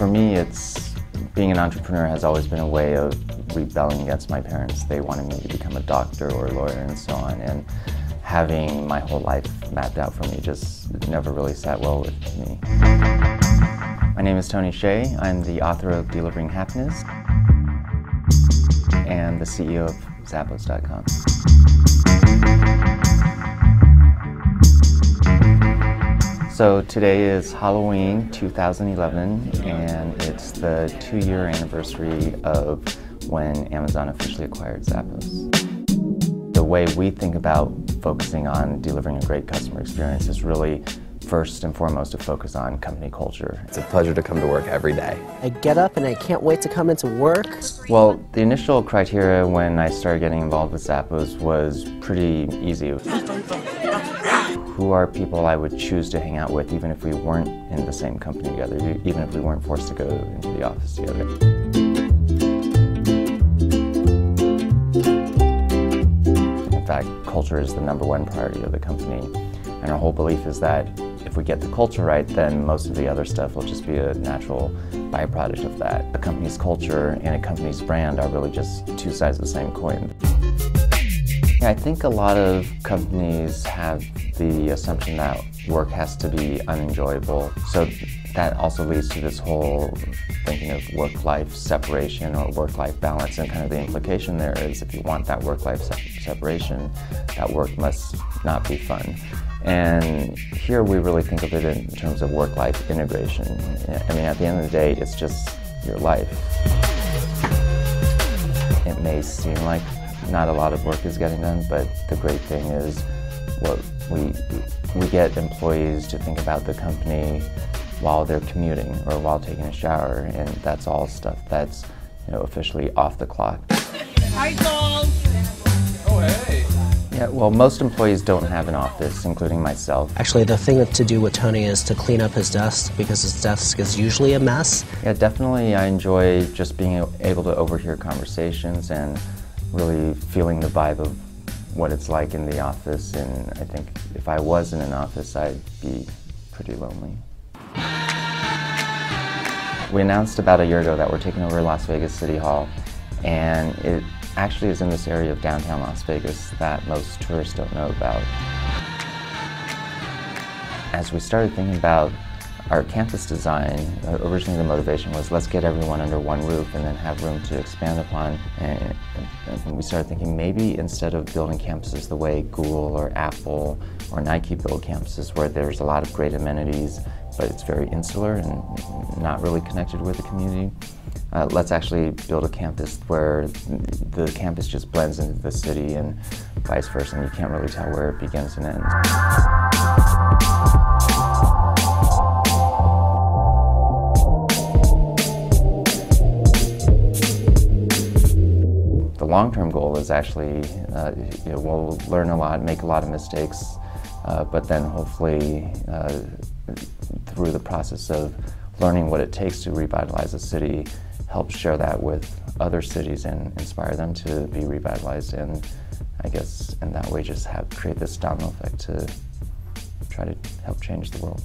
For me, being an entrepreneur has always been a way of rebelling against my parents. They wanted me to become a doctor or a lawyer and so on, and having my whole life mapped out for me just never really sat well with me. My name is Tony Hsieh. I'm the author of Delivering Happiness and the CEO of Zappos.com. So today is Halloween 2011, and it's the 2-year anniversary of when Amazon officially acquired Zappos. The way we think about focusing on delivering a great customer experience is really first and foremost to focus on company culture. It's a pleasure to come to work every day. I get up and I can't wait to come into work. Well, the initial criteria when I started getting involved with Zappos was pretty easy. Who are people I would choose to hang out with even if we weren't in the same company together, even if we weren't forced to go into the office together. In fact, culture is the #1 priority of the company, and our whole belief is that if we get the culture right, then most of the other stuff will just be a natural byproduct of that. A company's culture and a company's brand are really just two sides of the same coin. I think a lot of companies have the assumption that work has to be unenjoyable. So that also leads to this whole thinking of work-life separation or work-life balance, and kind of the implication there is if you want that work-life separation, that work must not be fun. And here we really think of it in terms of work-life integration. I mean, at the end of the day, it's just your life. It may seem like not a lot of work is getting done, but the great thing is we get employees to think about the company while they're commuting or while taking a shower, and that's all stuff that's officially off the clock. Hi, dolls! Oh, hey! Yeah, well, most employees don't have an office, including myself. Actually, the thing to do with Tony is to clean up his desk, because his desk is usually a mess. Yeah, definitely I enjoy just being able to overhear conversations and really feeling the vibe of what it's like in the office, and I think if I was in an office, I'd be pretty lonely. We announced about a year ago that we're taking over Las Vegas City Hall, and it actually is in this area of downtown Las Vegas that most tourists don't know about. As we started thinking about our campus design, originally the motivation was let's get everyone under one roof and then have room to expand upon. And we started thinking maybe instead of building campuses the way Google or Apple or Nike build campuses, where there's a lot of great amenities, but it's very insular and not really connected with the community, let's actually build a campus where the campus just blends into the city and vice versa, and you can't really tell where it begins and ends. The long-term goal is actually, we'll learn a lot, make a lot of mistakes, but then hopefully through the process of learning what it takes to revitalize a city, help share that with other cities and inspire them to be revitalized, and I guess in that way just create this domino effect to try to help change the world.